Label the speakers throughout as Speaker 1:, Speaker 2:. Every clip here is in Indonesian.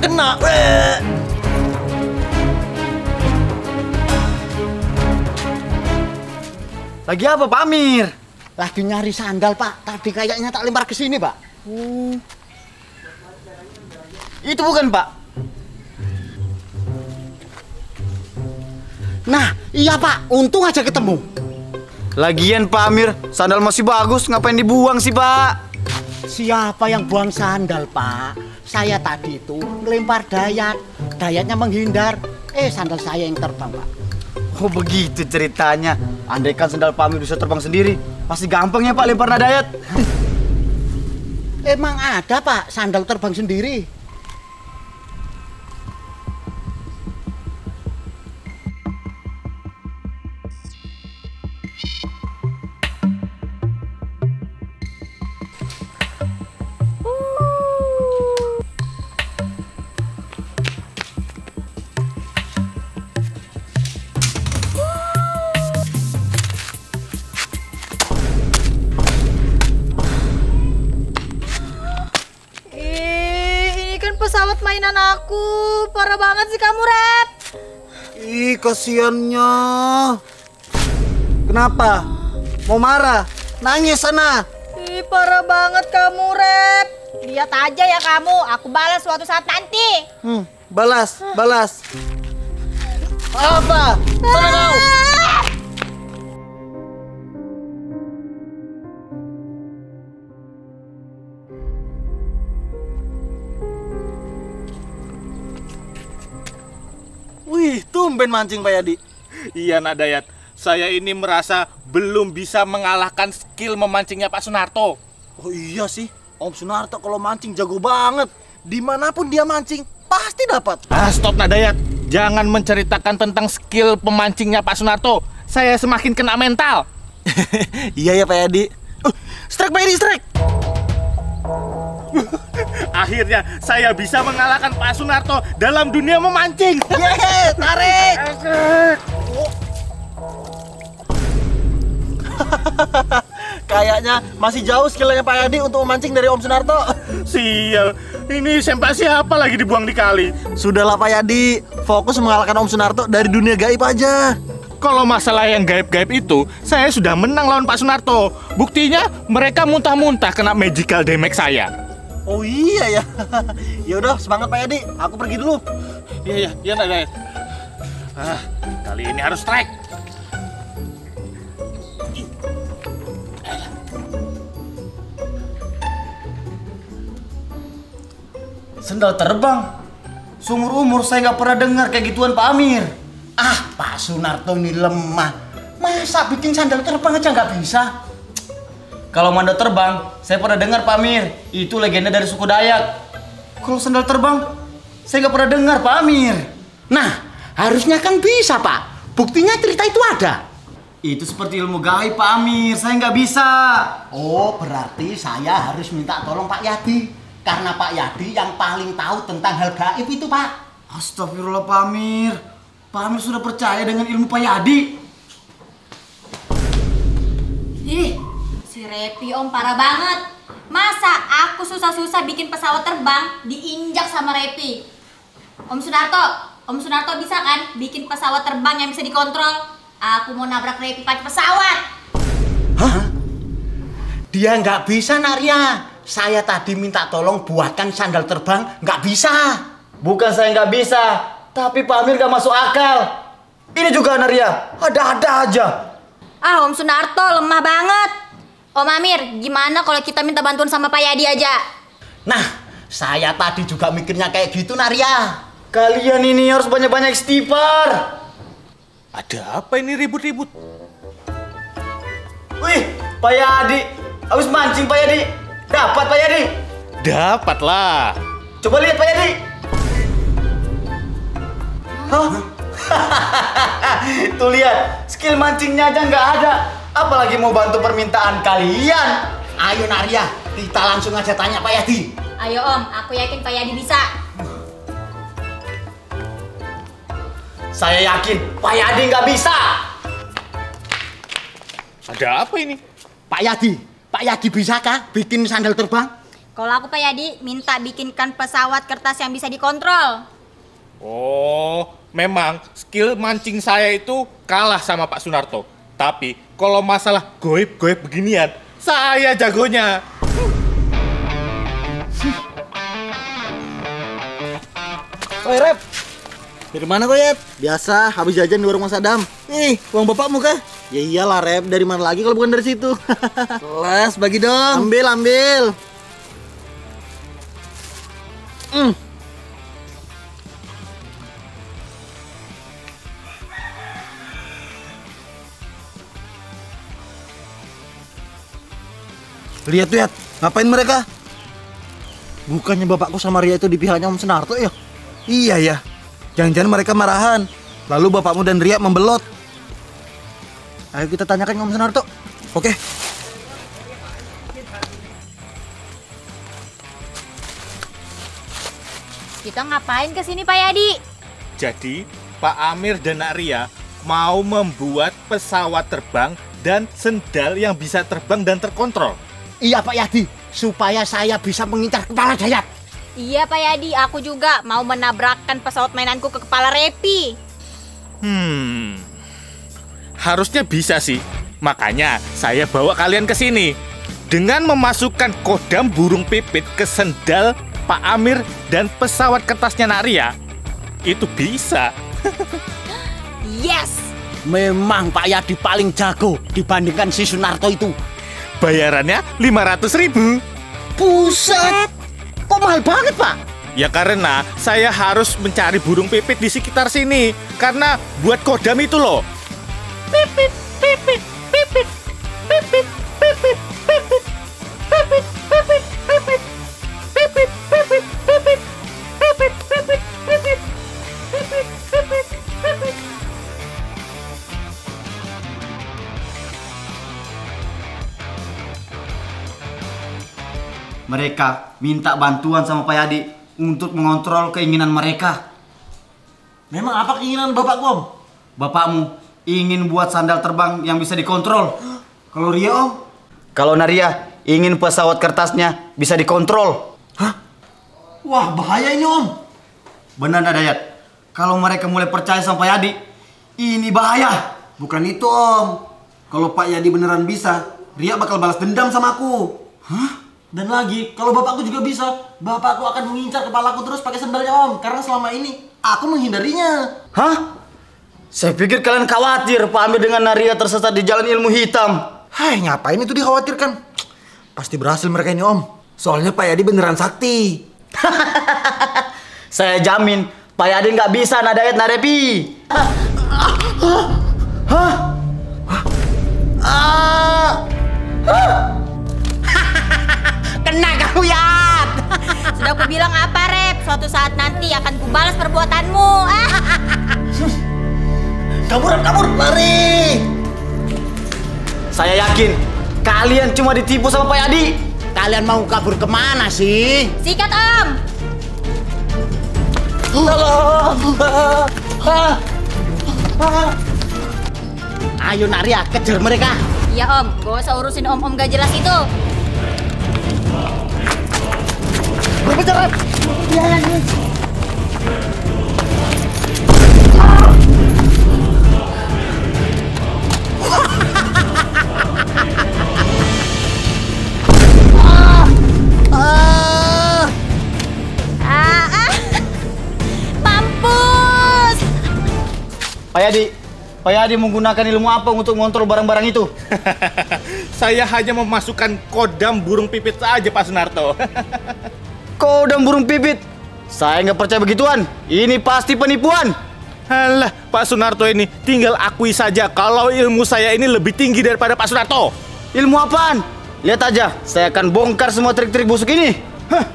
Speaker 1: kena.
Speaker 2: Lagi apa Pak Amir?
Speaker 1: Lagi nyari sandal Pak. Tadi kayaknya tak lempar ke sini Pak.
Speaker 2: Itu bukan Pak?
Speaker 1: Nah, iya Pak. Untung aja ketemu.
Speaker 2: Lagian Pak Amir, sandal masih bagus, ngapain dibuang sih Pak?
Speaker 1: Siapa yang buang sandal Pak? Saya tadi itu ngelempar Dayat. Dayatnya menghindar. Sandal saya yang terbang Pak.
Speaker 2: Oh begitu ceritanya. Andaikan sandal Pak Amir bisa terbang sendiri, pasti gampang ya Pak lempar Dayat.
Speaker 1: Emang ada Pak sandal terbang sendiri?
Speaker 3: Pesawat mainan aku, parah banget sih kamu, Rep.
Speaker 2: Ih, kasiannya. Kenapa? Mau marah? Nangis sana.
Speaker 3: Ih, parah banget kamu, Rep. Lihat aja ya kamu, aku balas suatu saat nanti.
Speaker 2: Balas. Apa? Sana kau. Wih, tumben mancing Pak Yadi.
Speaker 4: Iya Nak Dayat, saya ini merasa belum bisa mengalahkan skill memancingnya Pak Sunarto.
Speaker 2: Oh iya sih, Om Sunarto kalau mancing jago banget. Dimanapun dia mancing, pasti dapat.
Speaker 4: Stop Nak Dayat, jangan menceritakan tentang skill pemancingnya Pak Sunarto. Saya semakin kena mental.
Speaker 2: Iya ya Pak Yadi. Strike Pak Yadi, strike.
Speaker 4: Akhirnya saya bisa mengalahkan Pak Sunarto dalam dunia memancing.
Speaker 2: Yeay, tarik. Kayaknya masih jauh skillnya Pak Yadi untuk memancing dari Om Sunarto.
Speaker 4: Sial, ini sempak siapa lagi dibuang di kali?
Speaker 2: Sudahlah Pak Yadi, fokus mengalahkan Om Sunarto dari dunia gaib aja.
Speaker 4: Kalau masalah yang gaib-gaib itu, saya sudah menang lawan Pak Sunarto. Buktinya mereka muntah-muntah kena magical damage saya.
Speaker 2: Oh iya ya. Ya udah, semangat Pak Yadi. Aku pergi dulu.
Speaker 4: Iya Nak Dayat. Kali ini harus strike.
Speaker 2: Sendal terbang. Seumur-umur saya nggak pernah dengar kayak gituan Pak Amir.
Speaker 1: Pak Sunarto ini lemah. Masa bikin sandal terbang aja nggak bisa?
Speaker 2: Kalau mando terbang, saya pernah dengar Pak Amir. Itu legenda dari suku Dayak. Kalau sendal terbang, saya nggak pernah dengar Pak Amir.
Speaker 1: Nah, harusnya kan bisa Pak. Buktinya cerita itu ada.
Speaker 2: Itu seperti ilmu gaib Pak Amir, saya nggak bisa.
Speaker 1: Oh, berarti saya harus minta tolong Pak Yadi. Karena Pak Yadi yang paling tahu tentang hal gaib itu Pak.
Speaker 2: Astagfirullah Pak Amir. Pak Amir sudah percaya dengan ilmu Pak Yadi.
Speaker 3: Ih, si Repi Om parah banget. Masa aku susah-susah bikin pesawat terbang diinjak sama Repi? Om Sunarto bisa kan bikin pesawat terbang yang bisa dikontrol? Aku mau nabrak Repi pakai pesawat.
Speaker 1: Hah? Dia nggak bisa Narya. Saya tadi minta tolong buatkan sandal terbang, nggak bisa.
Speaker 2: Bukan saya nggak bisa, tapi Pak Amir nggak masuk akal. Ini juga Naria, ada-ada aja.
Speaker 3: Om Sunarto lemah banget. Om Amir, gimana kalau kita minta bantuan sama Pak Yadi aja?
Speaker 1: Nah, saya tadi juga mikirnya kayak gitu Narya.
Speaker 2: Kalian ini harus banyak-banyak istighfar.
Speaker 4: Ada apa ini ribut-ribut?
Speaker 2: Wih, Pak Yadi, habis mancing Pak Yadi. Dapat Pak Yadi?
Speaker 4: Dapatlah.
Speaker 2: Coba lihat Pak Yadi. Hah? Tuh lihat, skill mancingnya aja nggak ada. Apalagi mau bantu permintaan kalian.
Speaker 1: Ayo Narya, kita langsung aja tanya Pak Yadi.
Speaker 3: Ayo Om, aku yakin Pak Yadi bisa.
Speaker 2: Saya yakin Pak Yadi nggak bisa.
Speaker 4: Ada apa ini?
Speaker 1: Pak Yadi bisakah bikin sandal terbang?
Speaker 3: Kalau aku Pak Yadi minta bikinkan pesawat kertas yang bisa dikontrol.
Speaker 4: Oh, memang skill mancing saya itu kalah sama Pak Sunarto. Tapi kalau masalah goib-goib beginian, saya jagonya.
Speaker 5: Oi Rep, dari mana kau Yep? Biasa, habis jajan di warung Mas Adam. Uang bapakmu kah? Ya iyalah Rep, dari mana lagi kalau bukan dari situ? Kelas, bagi dong. Ambil. Lihat, ngapain mereka? Bukannya bapakku sama Ria itu di pihaknya Om Sunarto ya? Iya ya, jangan-jangan mereka marahan. Lalu bapakmu dan Ria membelot. Ayo kita tanyakan ke Om Sunarto. Oke.
Speaker 3: Kita ngapain kesini Pak Yadi?
Speaker 4: Jadi, Pak Amir dan Nak Ria mau membuat pesawat terbang dan sendal yang bisa terbang dan terkontrol.
Speaker 1: Iya Pak Yadi, supaya saya bisa mengincar kepala Dayat.
Speaker 3: Iya Pak Yadi, aku juga mau menabrakkan pesawat mainanku ke kepala Repi.
Speaker 4: Harusnya bisa sih. Makanya saya bawa kalian ke sini. Dengan memasukkan kodam burung pipit ke sendal Pak Amir dan pesawat kertasnya Nak Ria, itu bisa.
Speaker 3: Yes!
Speaker 1: Memang Pak Yadi paling jago dibandingkan si Sunarto itu.
Speaker 4: Bayarannya 500.000.
Speaker 1: Buset! Kok mahal banget Pak?
Speaker 4: Ya karena saya harus mencari burung pipit di sekitar sini. Karena buat kodam itu loh. Pipit, pipit, pipit, pipit, pipit, pipit, pipit, pipit, pipit, pipit, pipit, pipit, pipit, pipit, pipit, pipit, pipit, pipit.
Speaker 2: Mereka minta bantuan sama Pak Yadi untuk mengontrol keinginan mereka.
Speaker 5: Memang apa keinginan bapakku Om?
Speaker 2: Bapakmu ingin buat sandal terbang yang bisa dikontrol.
Speaker 5: Kalau Ria Om?
Speaker 2: Kalau Naria ingin pesawat kertasnya bisa dikontrol.
Speaker 5: Hah? Wah bahaya ini Om.
Speaker 2: Benar nggak Dayat? Kalau mereka mulai percaya sama Pak Yadi, ini bahaya.
Speaker 5: Bukan itu Om. Kalau Pak Yadi beneran bisa, Ria bakal balas dendam sama aku. Hah? Dan lagi, kalau bapakku juga bisa, bapakku akan mengincar kepalaku terus pakai sendalnya Om. Karena selama ini aku menghindarinya.
Speaker 2: Hah? Saya pikir kalian khawatir Pak Amir dengan Naria tersesat di jalan ilmu hitam.
Speaker 5: Hai, ngapain itu dikhawatirkan? Pasti berhasil mereka ini Om. Soalnya Pak Yadi beneran sakti.
Speaker 2: Saya jamin Pak Yadi nggak bisa nadayat Narepi.
Speaker 1: Kena kamu Yat.
Speaker 3: Sudah aku bilang apa Rep? Suatu saat nanti akan kubalas perbuatanmu.
Speaker 5: Kabur, lari.
Speaker 2: Saya yakin kalian cuma ditipu sama Pak Yadi.
Speaker 1: Kalian mau kabur kemana sih?
Speaker 3: Sikat Om!
Speaker 1: Ayo Naria, kejar mereka.
Speaker 3: Iya Om, gak usah urusin Om-Om gak jelas itu.
Speaker 1: Berbicara.
Speaker 3: Mampus!
Speaker 2: Pak Yadi menggunakan ilmu apa untuk mengontrol barang-barang itu?
Speaker 4: Saya hanya memasukkan kodam burung pipit saja Pak Sunarto.
Speaker 2: Kodam burung pipit? Saya nggak percaya begituan. Ini pasti penipuan.
Speaker 4: Alah, Pak Sunarto ini tinggal akui saja kalau ilmu saya ini lebih tinggi daripada Pak Sunarto.
Speaker 2: Ilmu apaan? Lihat aja, saya akan bongkar semua trik-trik busuk ini. Hah.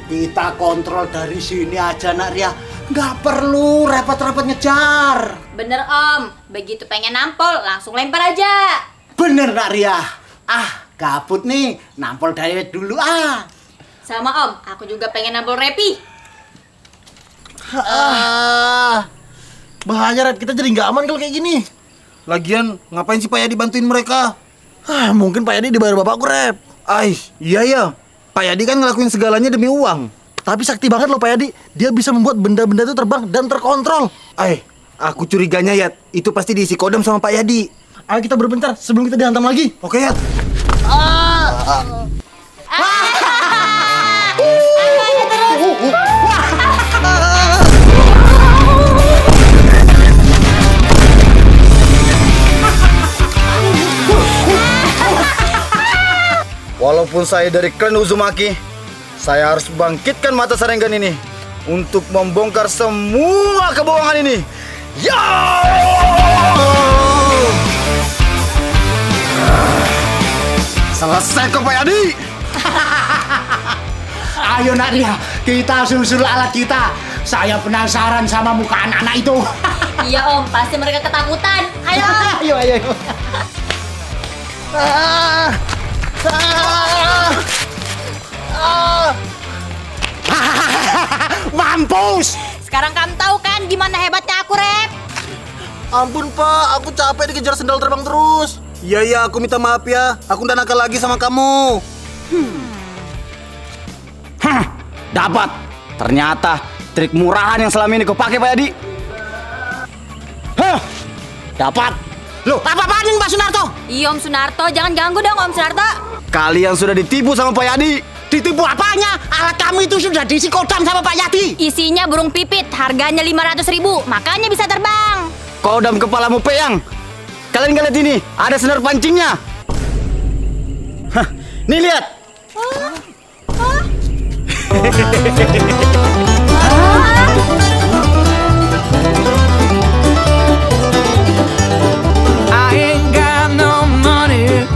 Speaker 1: Kita kontrol dari sini aja Nak Ria. Nggak perlu repot-repot ngejar.
Speaker 3: Bener Om, begitu pengen nampol langsung lempar aja.
Speaker 1: Bener Nak Ria. Gabut nih, nampol Dayat dulu
Speaker 3: Sama Om, aku juga pengen nampol Repi.
Speaker 5: Bahaya Red, kita jadi nggak aman kalau kayak gini. Lagian ngapain sih Pak Yadi bantuin mereka? Mungkin Pak Yadi dibayar bapakku, Rep. Iya ya. Pak Yadi kan ngelakuin segalanya demi uang. Tapi sakti banget loh Pak Yadi. Dia bisa membuat benda-benda itu terbang dan terkontrol. Aku curiganya, Yat. Itu pasti diisi kodam sama Pak Yadi. Ayo kita berbentar sebelum kita dihantam lagi. Oke, Yat. Walaupun saya dari klan Uzumaki, saya harus bangkitkan mata Sharingan ini untuk membongkar semua kebohongan ini. Ya! Selesai kok Pak Yadi.
Speaker 1: Ayo Nak Ria, kita susul alat kita. Saya penasaran sama muka anak-anak itu.
Speaker 3: Iya Om, pasti mereka ketakutan. Ayo.
Speaker 1: Ayo. Mampus!
Speaker 3: Sekarang kamu tahu kan gimana hebatnya aku, Rep?
Speaker 5: Ampun Pak, aku capek dikejar sendal terbang terus. Iya, aku minta maaf ya. Aku udah nakal lagi sama kamu.
Speaker 2: Dapat. Ternyata trik murahan yang selama ini kau pakai Pak Yadi. Dapat.
Speaker 1: Loh, apa-apaan ini Pak Sunarto?
Speaker 3: Iya Om Sunarto, jangan ganggu dong Om Sunarto.
Speaker 2: Kalian sudah ditipu sama Pak Yadi.
Speaker 1: Ditipu apanya? Alat kamu itu sudah diisi kodam sama Pak Yadi.
Speaker 3: Isinya burung pipit, harganya 500.000, makanya bisa terbang.
Speaker 2: Kodam kepalamu peyang. Kalian lihat ini, ada senar pancingnya. Nih lihat.
Speaker 6: I ain't got no money.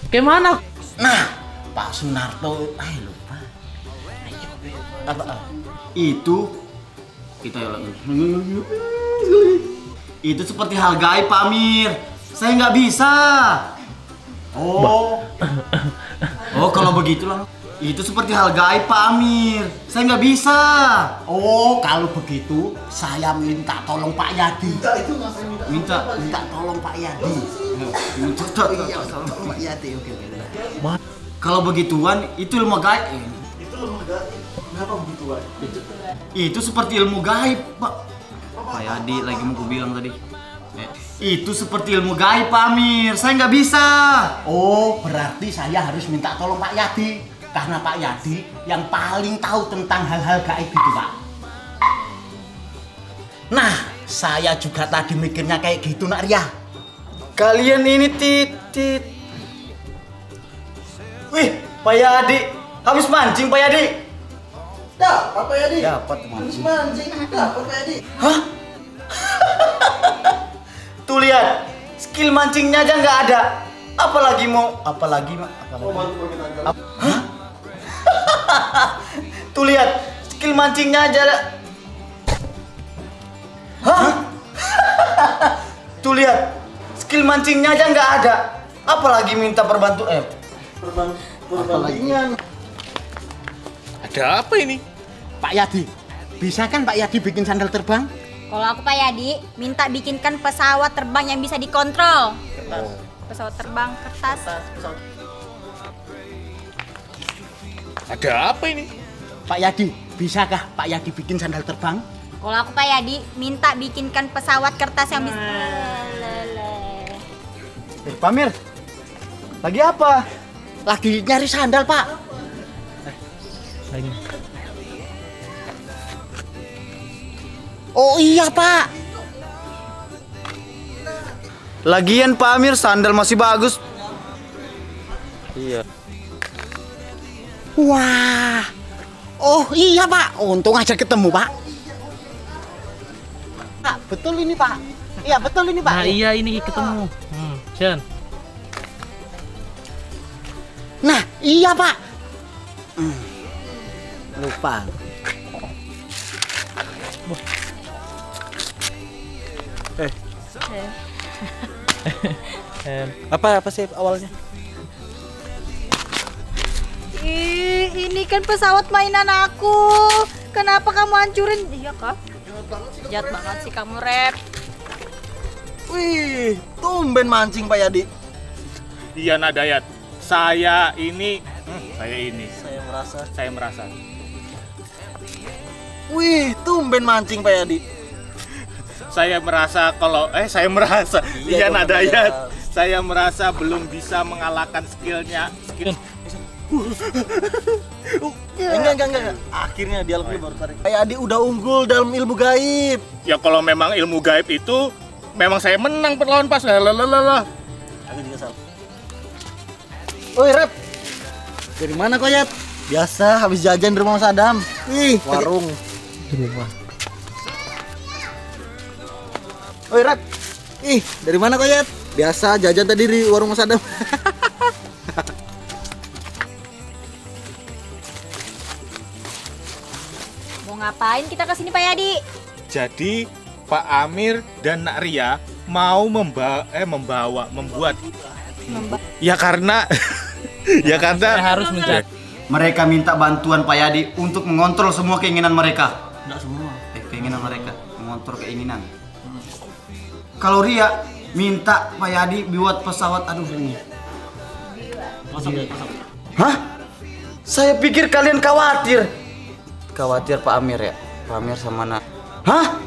Speaker 6: Gimana?
Speaker 1: Nah, Pak Sunarto, lupa.
Speaker 2: Itu kita itu seperti hal gaib Pak Amir. Saya nggak bisa. Oh, kalau begitulah. Itu seperti hal gaib Pak Amir. Saya nggak bisa.
Speaker 1: Oh, kalau begitu saya minta tolong Pak Yadi.
Speaker 2: Minta
Speaker 1: tolong Pak Yadi. Iya, tolong Pak Yadi. Oke.
Speaker 2: Kalau begituan itu ilmu gaib.
Speaker 5: Kenapa begituan?
Speaker 2: Itu seperti ilmu gaib, Pak. Pak Yadi lagi mau ku bilang tadi. Itu seperti ilmu gaib Pak Amir. Saya nggak bisa.
Speaker 1: Oh, berarti saya harus minta tolong Pak Yadi. Karena Pak Yadi yang paling tahu tentang hal-hal gaib itu, Pak. Nah, saya juga tadi mikirnya kayak gitu, Nak Ria.
Speaker 2: Kalian ini titit. Wih, Pak Yadi. Habis mancing Pak Yadi.
Speaker 5: Dapat Pak Yadi.
Speaker 2: Dapat
Speaker 5: Habis mancing. Dapat Pak Yadi.
Speaker 2: Hah? Tuh lihat, skill mancingnya aja nggak ada. Apalagi Hah? Tuh lihat, skill mancingnya aja ada. Hah? Tuh lihat, skill mancingnya aja nggak ada. Apalagi minta perbantuan.
Speaker 5: Pertandingan.
Speaker 4: Ada apa ini?
Speaker 1: Pak Yadi, bisa kan Pak Yadi bikin sandal terbang?
Speaker 3: Kalau aku Pak Yadi, minta bikinkan pesawat terbang yang bisa dikontrol. Pesawat terbang kertas.
Speaker 4: Ada apa ini?
Speaker 1: Pak Yadi, bisakah Pak Yadi bikin sandal terbang?
Speaker 3: Kalau aku Pak Yadi, minta bikinkan pesawat kertas yang bisa.
Speaker 2: Pak Amir, lagi apa?
Speaker 1: Lagi nyari sandal, Pak. Oh iya, Pak.
Speaker 2: Lagian Pak Amir sandal masih bagus. Iya.
Speaker 1: Wah. Oh iya, Pak. Untung aja ketemu, Pak. Pak, betul ini, Pak. Iya, betul ini, Pak.
Speaker 6: Nah iya ini ketemu. Jan.
Speaker 1: Nah, iya, Pak. Lupa.
Speaker 5: Apa sih awalnya?
Speaker 3: Ih, ini kan pesawat mainan aku. Kenapa kamu hancurin? Iya kah? Jahat banget sih kamu, Rep.
Speaker 5: Wih, tumben mancing Pak Yadi.
Speaker 4: Iya nak Dayat. Saya ini. Saya merasa.
Speaker 5: Wih, tumben mancing Pak Yadi.
Speaker 4: Saya merasa kalau iya nak
Speaker 5: Pak
Speaker 4: Dayat.
Speaker 5: Dayat.
Speaker 4: Saya merasa belum bisa mengalahkan skill.
Speaker 5: Enggak. Akhirnya dialognya baru tarik. Pak Yadi udah unggul dalam ilmu gaib.
Speaker 4: Ya kalau memang ilmu gaib itu memang saya menang perlawan pas. Lalalala.
Speaker 5: Aku juga salah. Oi, Rep. Dari mana kau, Yat? Biasa, habis jajan di rumah Mas Adam. Ih, warung. Di rumah. Oi, Rep. Ih, dari mana kau, Yat? Biasa, jajan tadi di warung Mas Adam.
Speaker 3: Mau ngapain kita kesini Pak Yadi?
Speaker 4: Jadi Pak Amir dan Nak Ria mau membuat. Ya karena
Speaker 6: Saya harus mencari.
Speaker 2: Mereka minta bantuan Pak Yadi untuk mengontrol semua keinginan mereka.
Speaker 5: Enggak semua.
Speaker 2: Keinginan mereka, mengontrol keinginan. Kalau Ria minta Pak Yadi buat pesawat, aduh ini. Hah? Saya pikir kalian khawatir. Khawatir Pak Amir ya? Pak Amir sama Nak. Hah?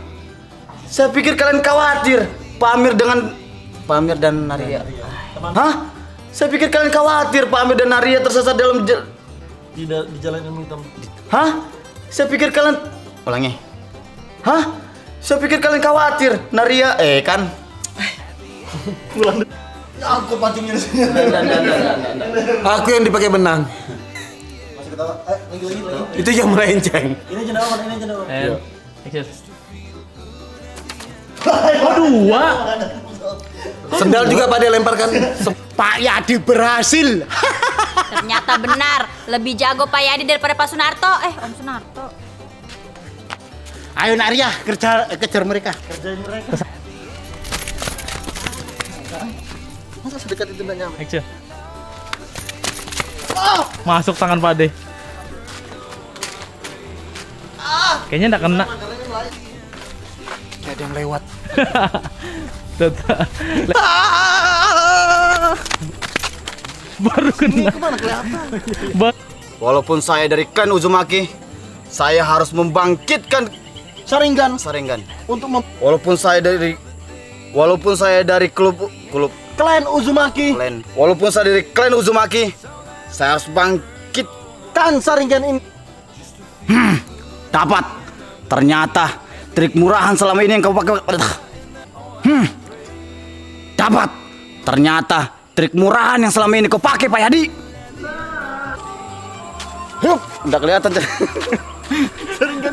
Speaker 2: Saya pikir kalian khawatir Pak Amir dan Naria. Hah? Saya pikir kalian khawatir Pak Amir dan Naria tersesat dalam
Speaker 5: Tidak di jalan ilmu hitam.
Speaker 2: Hah? Saya pikir kalian ulangi. Hah? Saya pikir kalian khawatir Naria kan?
Speaker 5: Pulang. Aku pancingnya di sini. Aku yang dipakai benang. Masih ketawa. Lagi. Itu yang melenceng. Ini cendawan, ini cendawan.
Speaker 6: Action. Oh, 2.
Speaker 5: Sendal juga pada lemparkan.
Speaker 1: Pak Yadi berhasil.
Speaker 3: Ternyata benar, lebih jago Pak Yadi daripada Pak Sunarto. Om Sunarto.
Speaker 1: Ayo Nak Ria, kejar mereka.
Speaker 5: Kerjain mereka. Masa sedekat itu nggak nyampe?
Speaker 6: Action. Masuk tangan Pak De. Kayaknya enggak kena.
Speaker 1: Kayak ada yang lewat.
Speaker 6: Baru kena.
Speaker 2: Walaupun saya dari klan Uzumaki, saya harus membangkitkan
Speaker 5: Saringan
Speaker 2: untuk walaupun saya dari klub
Speaker 5: klan Uzumaki.
Speaker 2: Walaupun saya dari klan Uzumaki, saya harus bangkitkan
Speaker 5: Saringan ini.
Speaker 2: Dapat. Ternyata trik murahan selama ini yang kau pakai. Dapat. Ternyata trik murahan yang selama ini kau pakai Pak Yadi. Udah kelihatan.
Speaker 5: Saringan